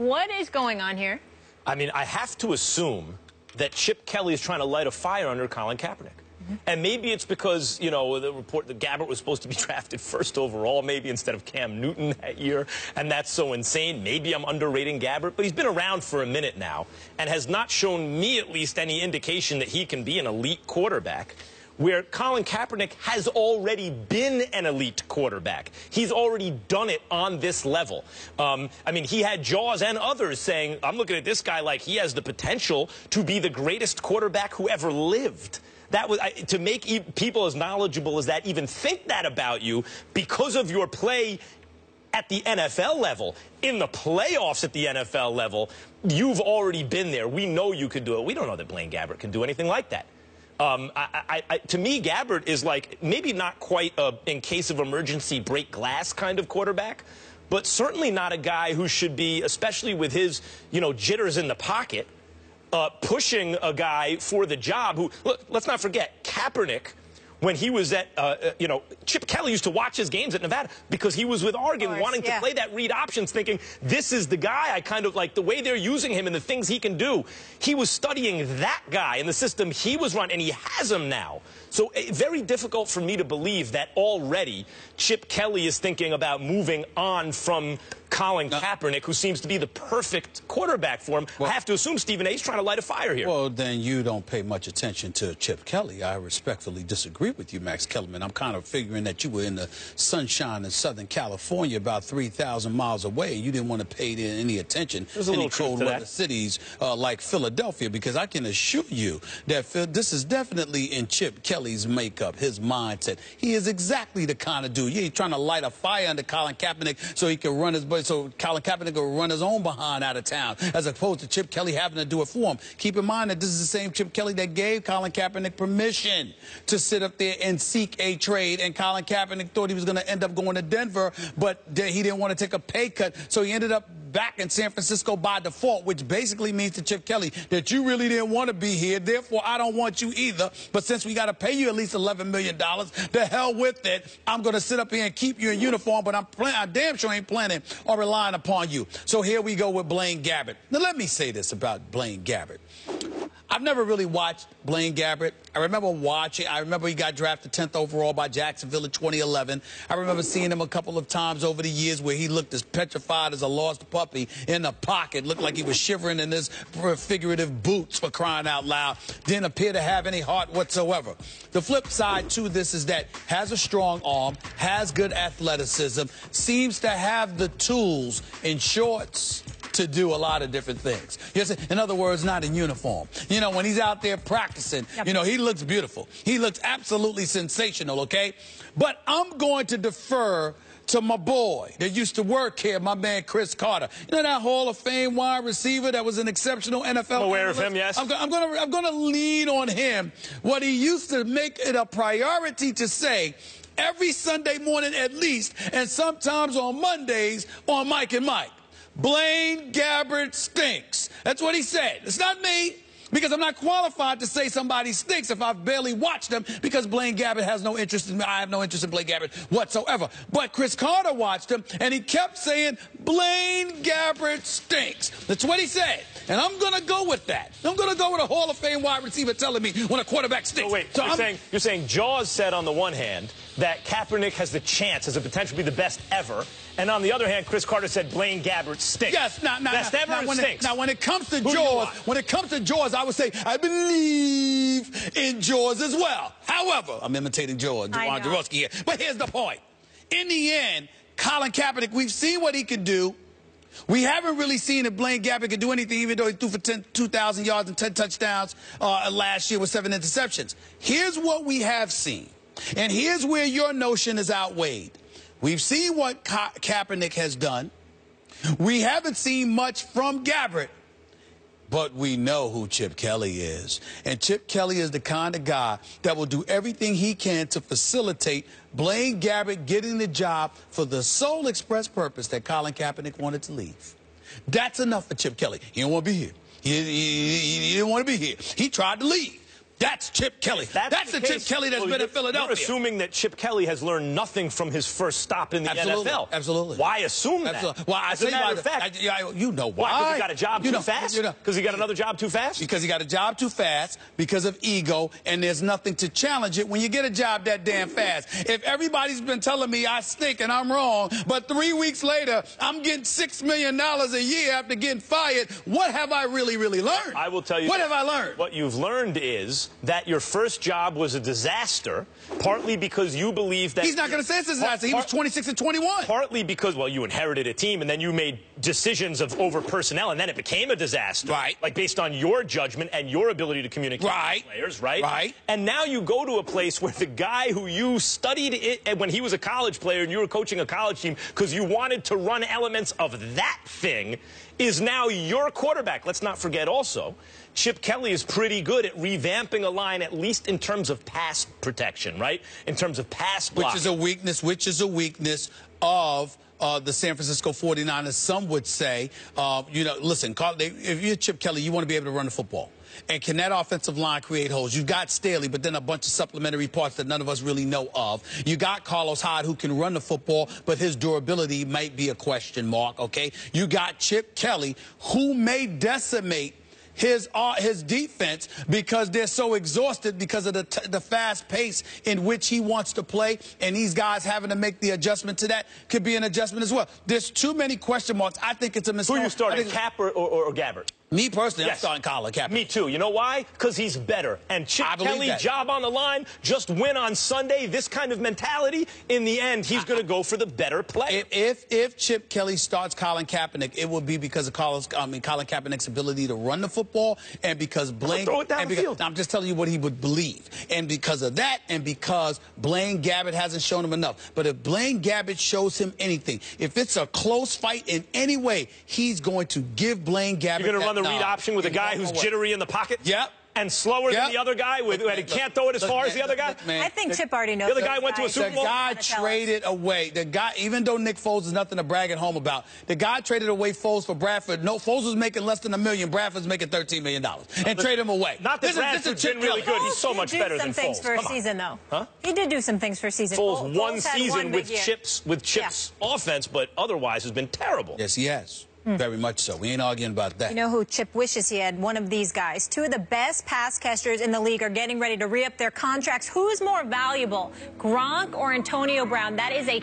What is going on here? I mean, I have to assume that Chip Kelly is trying to light a fire under Colin Kaepernick. And maybe it's because, you know, the report that Gabbert was supposed to be drafted first overall, maybe instead of Cam Newton that year, and that's so insane. Maybe I'm underrating Gabbert, but he's been around for a minute now and has not shown me at least any indication that he can be an elite quarterback, where Colin Kaepernick has already been an elite quarterback. He's already done it on this level. I mean, he had Jaws and others saying, I'm looking at this guy like he has the potential to be the greatest quarterback who ever lived. That was to make people as knowledgeable as that even think that about you because of your play at the NFL level. In the playoffs at the NFL level, you've already been there. We know you could do it. We don't know that Blaine Gabbert can do anything like that. To me, Gabbert is like maybe not quite a in case of emergency break glass kind of quarterback, but certainly not a guy who should be, especially with his, you know, jitters in the pocket, pushing a guy for the job who, look, let's not forget, Kaepernick, when he was at, you know, Chip Kelly used to watch his games at Nevada because he was with Oregon wanting to play that read options thinking, this is the guy I kind of like, the way they're using him and the things he can do. He was studying that guy and the system he was running, and he has him now. So very difficult for me to believe that already Chip Kelly is thinking about moving on from Colin Kaepernick, who seems to be the perfect quarterback for him. Well, I have to assume Stephen A.'s trying to light a fire here. Well, then you don't pay much attention to Chip Kelly. I respectfully disagree with you, Max Kellerman. I'm kind of figuring that you were in the sunshine in Southern California, about 3,000 miles away. You didn't want to pay any attention to any cold weather cities like Philadelphia, because I can assure you that this is definitely in Chip Kelly's makeup, his mindset. He is exactly the kind of dude. He's trying to light a fire under Colin Kaepernick so he can run his so Colin Kaepernick will run his own behind out of town, as opposed to Chip Kelly having to do it for him. Keep in mind that this is the same Chip Kelly that gave Colin Kaepernick permission to sit up there and seek a trade, and Colin Kaepernick thought he was going to end up going to Denver, but he didn't want to take a pay cut, so he ended up back in San Francisco by default, which basically means to Chip Kelly that you really didn't want to be here, therefore I don't want you either, but since we got to pay you at least $11 million, the hell with it, I'm going to sit up here and keep you in uniform, but I damn sure ain't planning or relying upon you. So here we go with Blaine Gabbert. Now let me say this about Blaine Gabbert. I've never really watched Blaine Gabbert. I remember he got drafted 10th overall by Jacksonville in 2011. I remember seeing him a couple of times over the years where he looked as petrified as a lost puppy in the pocket, looked like he was shivering in his figurative boots, for crying out loud. Didn't appear to have any heart whatsoever. The flip side to this is that has a strong arm, has good athleticism, seems to have the tools in shorts to do a lot of different things. Yes, in other words, not in uniform. You know, when he's out there practicing, you know, he looks beautiful. He looks absolutely sensational, okay? But I'm going to defer to my boy that used to work here, my man Chris Carter. You know that Hall of Fame wide receiver that was an exceptional NFL I'm aware analyst? of him, yes. I'm gonna lean on him. What he used to make it a priority to say every Sunday morning at least, and sometimes on Mondays on Mike and Mike. Blaine Gabbert stinks. That's what he said. It's not me, because I'm not qualified to say somebody stinks if I've barely watched them, because Blaine Gabbert has no interest in me. I have no interest in Blaine Gabbert whatsoever. But Chris Carter watched him, and he kept saying, Blaine Gabbert stinks. That's what he said. And I'm going to go with that. I'm going to go with a Hall of Fame wide receiver telling me when a quarterback stinks. So wait, you're saying Jaws said on the one hand that Kaepernick has the chance, has the potential to be the best ever, and on the other hand, Chris Carter said Blaine Gabbert stinks. Yes, best ever and stinks. Now, when it comes to Jaws, I would say I believe in Jaws as well. However, I'm imitating Jaws, Juwan Jaworski here. But here's the point. In the end, Colin Kaepernick, we've seen what he could do. We haven't really seen if Blaine Gabbert could do anything, even though he threw for 2,000 yards and 10 touchdowns last year with 7 interceptions. Here's what we have seen, and here's where your notion is outweighed. We've seen what Kaepernick has done. We haven't seen much from Gabbert, but we know who Chip Kelly is. And Chip Kelly is the kind of guy that will do everything he can to facilitate Blaine Gabbert getting the job for the sole express purpose that Colin Kaepernick wanted to leave. That's enough for Chip Kelly. He didn't want to be here. He didn't want to be here. He tried to leave. That's Chip Kelly. That's the Chip Kelly that's been in Philadelphia. You're assuming that Chip Kelly has learned nothing from his first stop in the NFL. Absolutely. Why assume that? Well, as a matter of fact, you know why? Because he got a job too fast? Because he got another job too fast? Because he got a job too fast, because of ego, and there's nothing to challenge it when you get a job that damn fast. If everybody's been telling me I stink and I'm wrong, but 3 weeks later I'm getting $6 million a year after getting fired, what have I really learned? I will tell you. What have I learned? What you've learned is that your first job was a disaster, partly because you believe that... He's not going to say it's a disaster. He was 26 and 21. Partly because, well, you inherited a team, and then you made decisions over personnel, and then it became a disaster. Right. Like, based on your judgment and your ability to communicate with players, right? Right. And now you go to a place where the guy who you studied it when he was a college player and you were coaching a college team because you wanted to run elements of that thing is now your quarterback. Let's not forget also, Chip Kelly is pretty good at revamping a line, at least in terms of pass protection, right? In terms of pass blocking. Which is a weakness of the San Francisco 49ers. Some would say, listen, if you're Chip Kelly, you want to be able to run the football. And can that offensive line create holes? You've got Staley, but then a bunch of supplementary parts that none of us really know of. You got Carlos Hyde, who can run the football, but his durability might be a question mark, okay? You got Chip Kelly, who may decimate his defense because they're so exhausted because of the fast pace in which he wants to play, and these guys having to make the adjustment to that could be an adjustment as well. There's too many question marks. I think it's a mistake. Who are you starting, Cap or Gabbert? Me personally, yes. I'm starting Colin Kaepernick. Me too. You know why? Because he's better. And Chip Kelly, job on the line, just win on Sunday. This kind of mentality, in the end, he's going to go for the better player. If Chip Kelly starts Colin Kaepernick, it will be because of Colin Kaepernick's ability to run the football, and because Blaine. Throw it down the field. I'm just telling you what he would believe, and because of that, and because Blaine Gabbert hasn't shown him enough. But if Blaine Gabbert shows him anything, if it's a close fight in any way, he's going to give Blaine Gabbert. You're going to run the read option with a guy who's jittery in the pocket? Yep. And slower than the other guy, and he can't throw it as far as the other guy? I think Chip already knows. The other guy went to a Super Bowl? The guy traded away. The guy, even though Nick Foles is nothing to brag at home about, the guy traded away Foles for Bradford. No, Foles was making less than $1 million. Bradford's making $13 million. And trade him away. Not that Bradford's been really good. He's so much better than Foles. He did some things for a season, though. Huh? He did do some things for a season. Foles one season with Chip's offense, but otherwise has been terrible. Yes, he has. Very much so. We ain't arguing about that. You know who Chip wishes he had? One of these guys. Two of the best pass catchers in the league are getting ready to re-up their contracts. Who's more valuable, Gronk or Antonio Brown? That is a